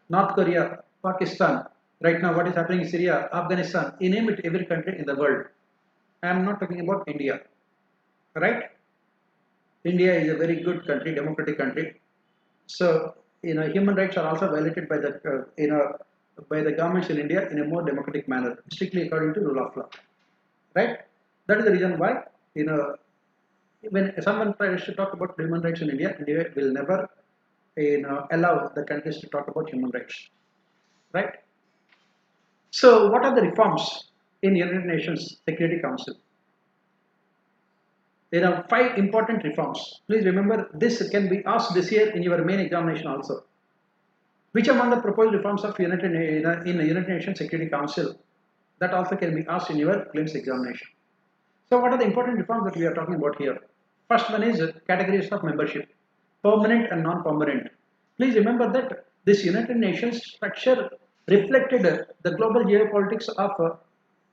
North Korea, Pakistan, right now what is happening in Syria, Afghanistan, you name it, every country in the world. I am not talking about India, right? India is a very good country, democratic country. So, human rights are also violated by by the governments in India in a more democratic manner, strictly according to rule of law, right? That is the reason why, when someone tries to talk about human rights in India, India will never, allow the countries to talk about human rights, right? So, what are the reforms in United Nations Security Council? There are 5 important reforms. Please remember, this can be asked this year in your main examination also. Which among the proposed reforms of in the United Nations Security Council? That also can be asked in your prelims examination. So, what are the important reforms that we are talking about here? First one is categories of membership, permanent and non-permanent. Please remember that this United Nations structure reflected the global geopolitics of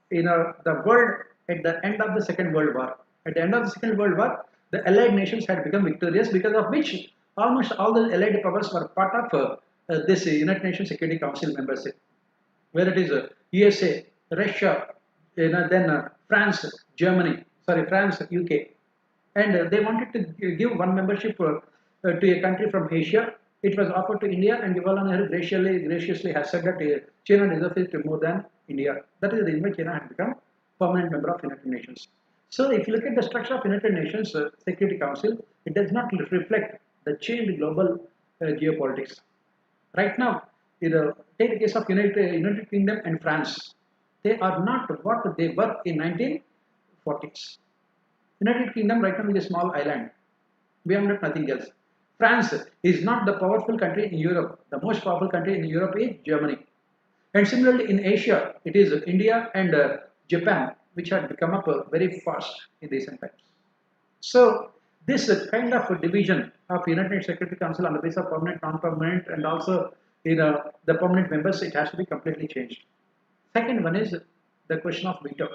the world at the end of the Second World War. At the end of the Second World War, the Allied nations had become victorious, because of which almost all the Allied powers were part of this United Nations Security Council membership, where it is USA, Russia, then France, Germany, France, UK, and they wanted to give one membership to a country from Asia. It was offered to India, and Jawaharlal Nehru graciously has said that China deserves it more than India. That is the reason why China had become permanent member of United Nations. So, if you look at the structure of United Nations Security Council, it does not reflect the changed global geopolitics. Right now, take the case of United Kingdom and France. They are not what they were in 1940s. United Kingdom right now is a small island. Beyond that, nothing else. France is not the powerful country in Europe. The most powerful country in Europe is Germany. And similarly, in Asia, it is India and Japan, which had become up very fast in recent times. So, this kind of division of United Security Council on the basis of permanent, non-permanent, and also the permanent members, it has to be completely changed. Second one is the question of veto.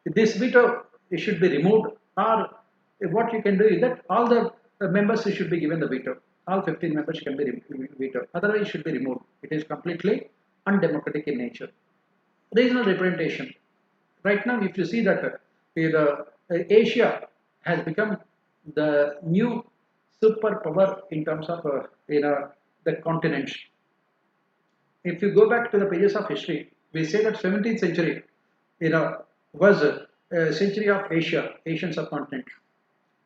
This veto should be removed, or what you can do is that all the members should be given the veto. All 15 members can be vetoed. Otherwise, it should be removed. It is completely undemocratic in nature. Regional representation. Right now, if you see that Asia has become the new superpower in terms of the continent. If you go back to the pages of history, we say that 17th century, was a century of Asia, Asian subcontinent.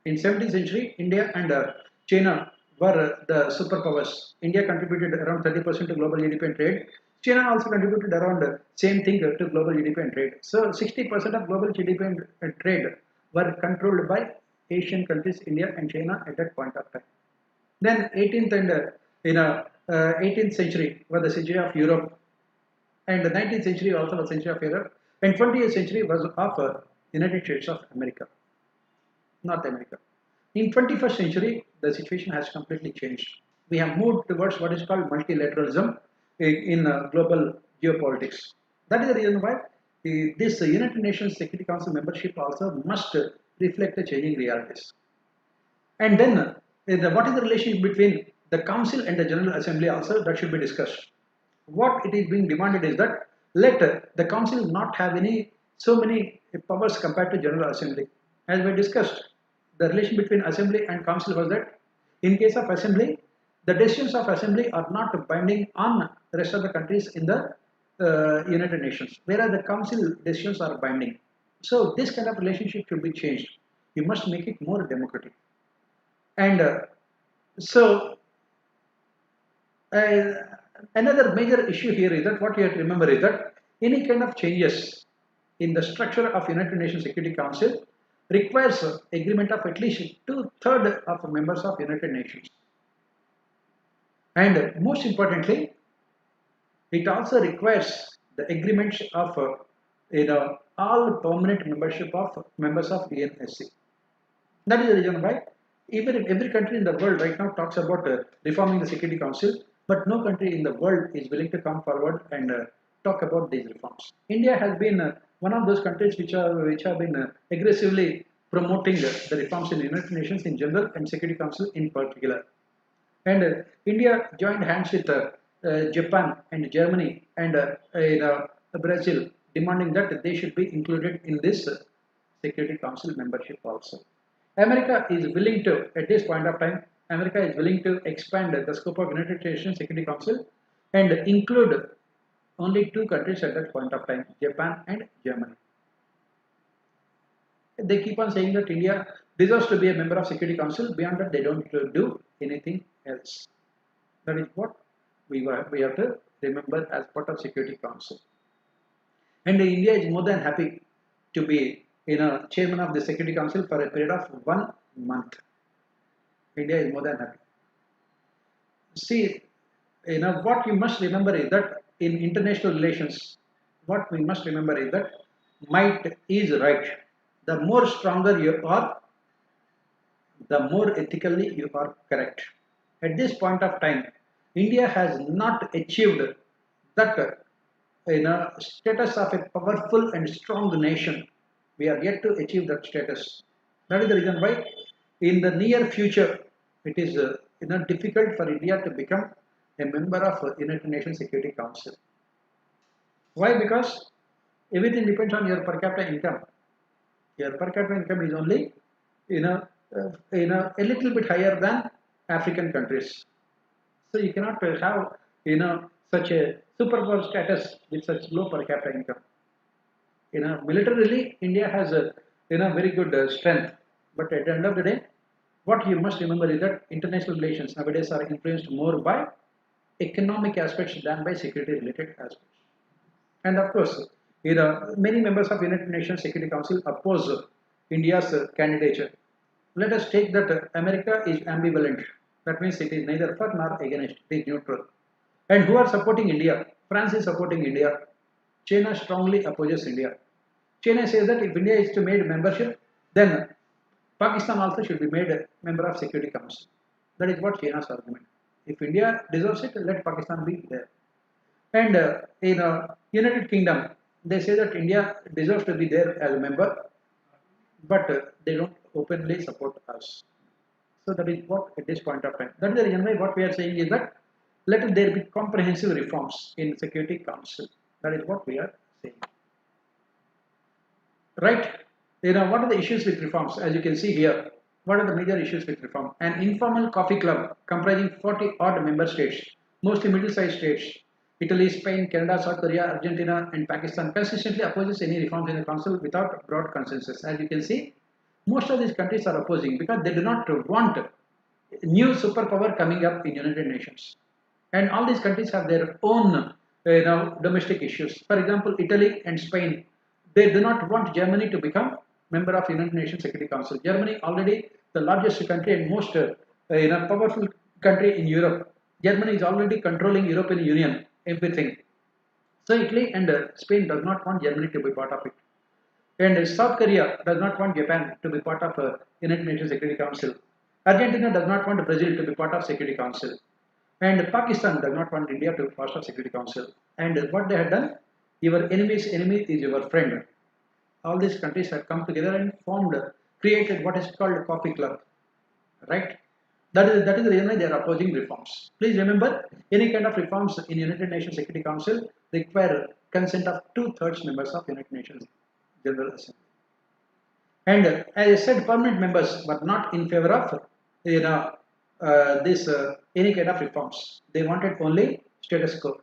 In 17th century, India and China were the superpowers. India contributed around 30% to global GDP and trade. China also contributed around same thing to global GDP and trade. So 60% of global GDP and trade were controlled by Asian countries, India and China at that point of time. Then 18th and 18th century was the century of Europe, and the 19th century also was century of Europe, and 20th century was of United States of America, North America. In 21st century, the situation has completely changed. We have moved towards what is called multilateralism in global geopolitics. That is the reason why this United Nations Security Council membership also must reflect the changing realities. And then, what is the relationship between the Council and the General Assembly also, that should be discussed. What it is being demanded is that let the Council not have so many powers compared to General Assembly. As we discussed, the relation between Assembly and Council was that in case of Assembly, the decisions of Assembly are not binding on the rest of the countries in the United Nations, whereas the Council decisions are binding. So this kind of relationship should be changed. You must make it more democratic. And another major issue here is that what you have to remember is that any kind of changes in the structure of United Nations Security Council requires agreement of at least two-thirds of members of United Nations. And most importantly, it also requires the agreements of all permanent membership of members of Unsc. That is the reason why even if every country in the world right now talks about reforming the Security Council, but no country in the world is willing to come forward and talk about these reforms. India has been one of those countries which have been aggressively promoting the reforms in the United Nations in general and Security Council in particular. And India joined hands with Japan and Germany and Brazil, demanding that they should be included in this Security Council membership also. America is willing to, at this point of time, America is willing to expand the scope of United Nations Security Council and include only two countries at that point of time, Japan and Germany. They keep on saying that India deserves to be a member of Security Council. Beyond that, they don't do anything else. That is what we have to remember as part of Security Council. And India is more than happy to be chairman of the Security Council for a period of 1 month. India is more than happy. See, what you must remember is that in international relations, what we must remember is that might is right. The more stronger you are, the more ethically you are correct. At this point of time, India has not achieved that status of a powerful and strong nation. We are yet to achieve that status. That is the reason why in the near future it is difficult for India to become a member of United Nations Security Council. Why? Because everything depends on your per capita income. Your per capita income is only a little bit higher than African countries. So you cannot have such a superpower status with such low per capita income. Militarily, India has a very good strength, but at the end of the day, what you must remember is that international relations nowadays are influenced more by economic aspects than by security-related aspects. And of course, many members of United Nations Security Council oppose India's candidature. Let us take that America is ambivalent. That means it is neither for nor against. It is neutral. And who are supporting India? France is supporting India. China strongly opposes India. China says that if India is to made membership, then Pakistan also should be made a member of Security Council. That is what China's argument. If India deserves it, let Pakistan be there. And in United Kingdom, they say that India deserves to be there as a member, but they don't openly support us. So that is what at this point of time. That is the reason why what we are saying is that let there be comprehensive reforms in Security Council. That is what we are saying. Right? What are the issues with reforms? As you can see here, what are the major issues with reform? An informal coffee club comprising 40 odd member states, mostly middle-sized states, Italy, Spain, Canada, South Korea, Argentina, and Pakistan consistently opposes any reforms in the Council without broad consensus. As you can see, most of these countries are opposing because they do not want new superpower coming up in United Nations. And all these countries have their own domestic issues. For example, Italy and Spain, they do not want Germany to become member of United Nations Security Council. Germany already the largest country and most powerful country in Europe. Germany is already controlling European Union, everything. So Italy and Spain does not want Germany to be part of it. And South Korea does not want Japan to be part of United Nations Security Council. Argentina does not want Brazil to be part of Security Council. And Pakistan does not want India to be part of Security Council. And what they have done, your enemy's enemy is your friend. All these countries have come together and created what is called a coffee club. Right? That is the reason why they are opposing reforms. Please remember, any kind of reforms in United Nations Security Council require consent of 2/3 members of United Nations General Assembly. And as I said, permanent members were not in favor of any kind of reforms. They wanted only status quo.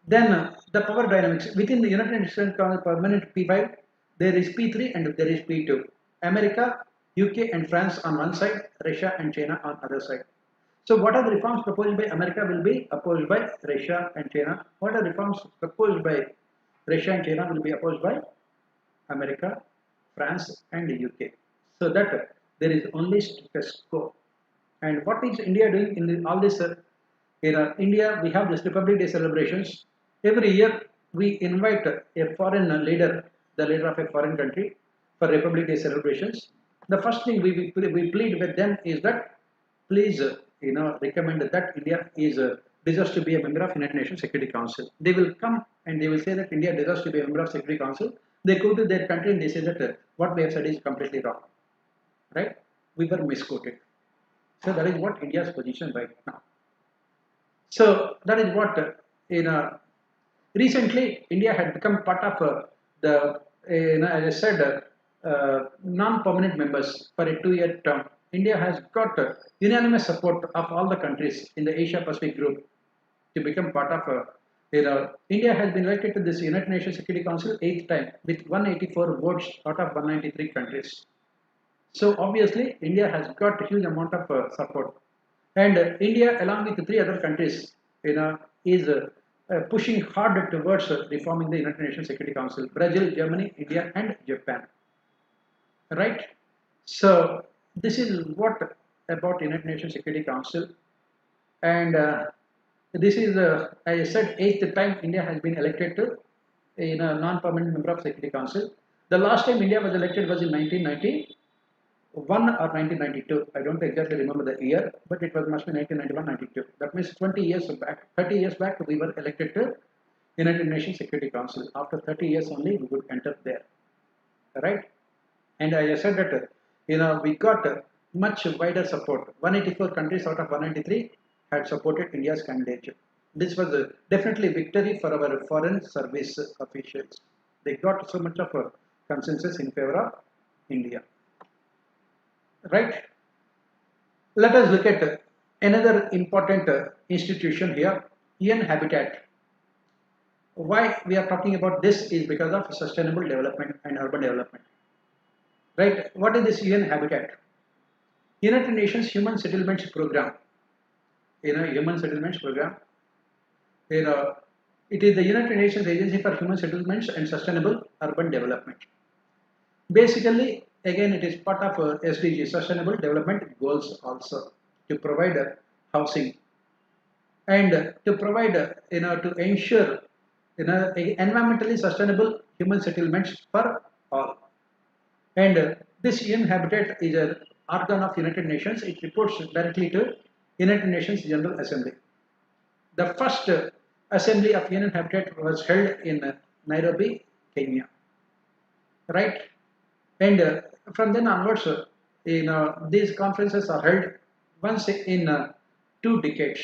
Then the power dynamics within the United Nations permanent P5, there is P3 and there is P2. America, UK and France on one side, Russia and China on other side. So what are the reforms proposed by America will be opposed by Russia and China. What are reforms proposed by Russia and China will be opposed by America, France and the UK. So that there is only status quo. And what is India doing in all this? In India, we have this Republic Day celebrations. Every year, we invite a foreign leader, the leader of a foreign country, for Republic Day celebrations. The first thing we plead with them is that please, recommend that India deserves to be a member of United Nations Security Council. They will come and they will say that India deserves to be a member of Security Council. They go to their country and they say that what we have said is completely wrong, right? We were misquoted. So that is what India's position right now. So that is what recently India had become part of as I said, non-permanent members for a 2-year term. India has got unanimous support of all the countries in the Asia Pacific group to become part of. India has been elected to this United Nations Security Council 8th time with 184 votes out of 193 countries. So obviously, India has got a huge amount of support, and India, along with 3 other countries, is pushing hard towards reforming the United Nations Security Council: Brazil, Germany, India, and Japan. Right? So this is what about United Nations Security Council, and this is, as I said, 8th time India has been elected to a non-permanent member of Security Council. The last time India was elected was in 1991 or 1992. I don't exactly remember the year, but it was must be 1991-92. That means 20 years back, 30 years back, we were elected to United Nations Security Council. After 30 years only, we would enter there, right? And as I said that we got much wider support. 184 countries out of 193 had supported India's candidature. This was definitely a victory for our foreign service officials. They got so much of a consensus in favor of India. Right? Let us look at another important institution here, UN Habitat. Why we are talking about this is because of sustainable development and urban development. Right? What is this UN Habitat? United Nations Human Settlements Program. Human Settlements Program. It is the United Nations Agency for Human Settlements and Sustainable Urban Development. Basically, again, it is part of SDG, Sustainable Development Goals also, to provide housing and to provide, to ensure, environmentally sustainable human settlements for all. And this UN Habitat is an organ of United Nations. It reports directly to United Nations General Assembly. The first assembly of UN Habitat was held in Nairobi, Kenya. Right? And from then onwards, these conferences are held once in 2 decades.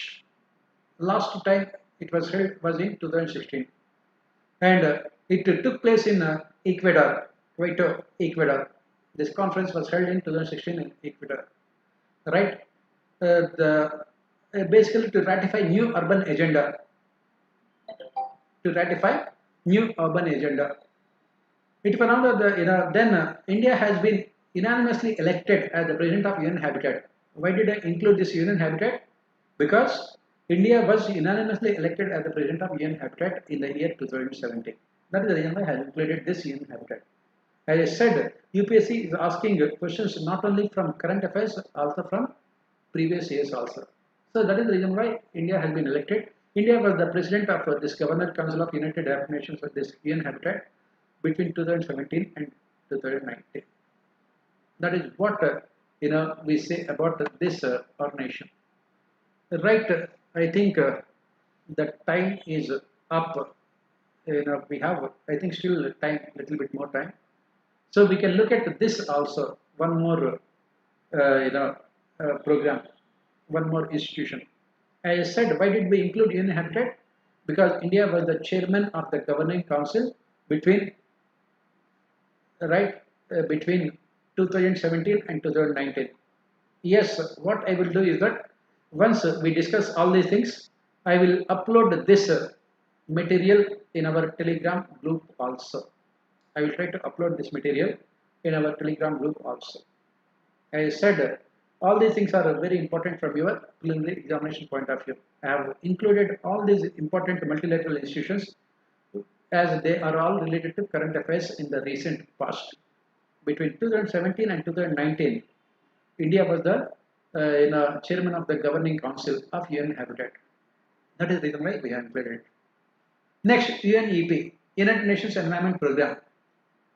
Last time it was held was in 2016, and it took place in Ecuador, Quito, Ecuador. This conference was held in 2016 in Ecuador. Right? Basically to ratify new urban agenda. To ratify new urban agenda. It was now that then India has been unanimously elected as the president of UN Habitat. Why did I include this UN Habitat? Because India was unanimously elected as the president of UN Habitat in the year 2017. That is the reason why I have included this UN Habitat. As I said, UPSC is asking questions not only from current affairs, also from previous years also. So that is the reason why India has been elected. India was the president of this Governor Council of United Arab Nations for this UN Habitat between 2017 and 2019. That is what we say about this organization. Right? I think the time is up. We have, I think, still time, little bit more time. So we can look at this also. One more, program, one more institution. As I said, why did we include UN Habitat? Because India was the chairman of the Governing Council between between 2017 and 2019. Yes, what I will do is that once we discuss all these things, I will upload this material in our Telegram group also. I will try to upload this material in our Telegram group also. As I said, all these things are very important from your preliminary examination point of view. I have included all these important multilateral institutions as they are all related to current affairs in the recent past. between 2017 and 2019, India was the chairman of the governing council of UN Habitat. That is the reason why we have included it. Next, UNEP, United Nations Environment Program.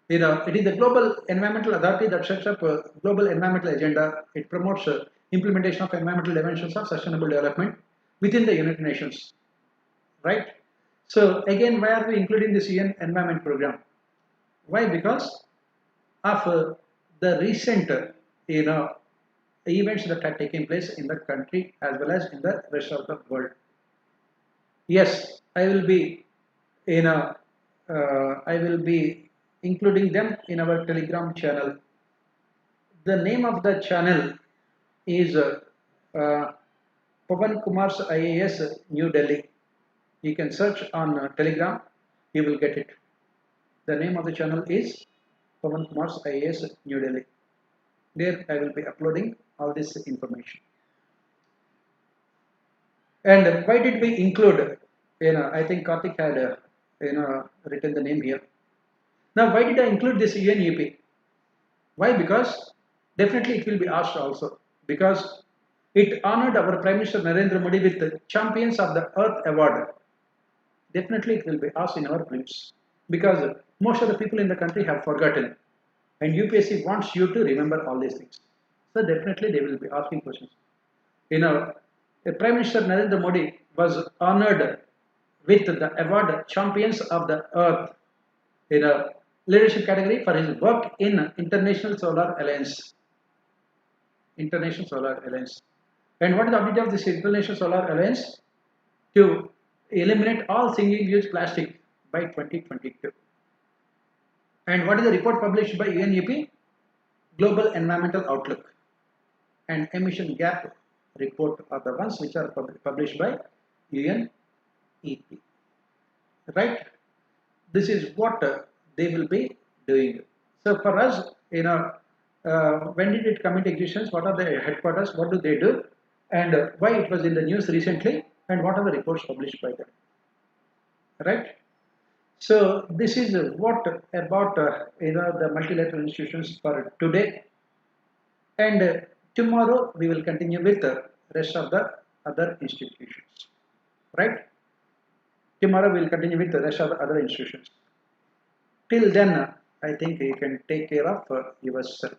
It is the global environmental authority that sets up a global environmental agenda. It promotes implementation of environmental dimensions of sustainable development within the United Nations. Right? So again, why are we including this UN Environment Program? Why? Because of the recent, events that are taking place in the country as well as in the rest of the world. Yes, I will be, I will be including them in our Telegram channel. The name of the channel is Pavan Kumar's IAS New Delhi. You can search on Telegram, you will get it. The name of the channel is Pavan Kumar's IAS New Delhi. There I will be uploading all this information. And why did we include, I think Karthik had, written the name here. Now, why did I include this UNEP? Why? Because definitely it will be asked also. Because it honored our Prime Minister Narendra Modi with the Champions of the Earth Award. Definitely it will be asked in our prelims. Because most of the people in the country have forgotten. And UPSC wants you to remember all these things. So definitely they will be asking questions. Prime Minister Narendra Modi was honored with the award Champions of the Earth in a leadership category for his work in International Solar Alliance. International Solar Alliance. And what is the objective of this International Solar Alliance? To eliminate all single-use plastic by 2022. And what is the report published by UNEP? Global Environmental Outlook and Emission Gap Report are the ones which are published by UNEP. Right? This is what they will be doing. So for us, when did it come into existence? What are the headquarters? What do they do? And why it was in the news recently? And what are the reports published by them? Right? So this is what about the multilateral institutions for today. And tomorrow we will continue with the rest of the other institutions. Right? Tomorrow we will continue with the rest of the other institutions. Till then, I think you can take care of yourself.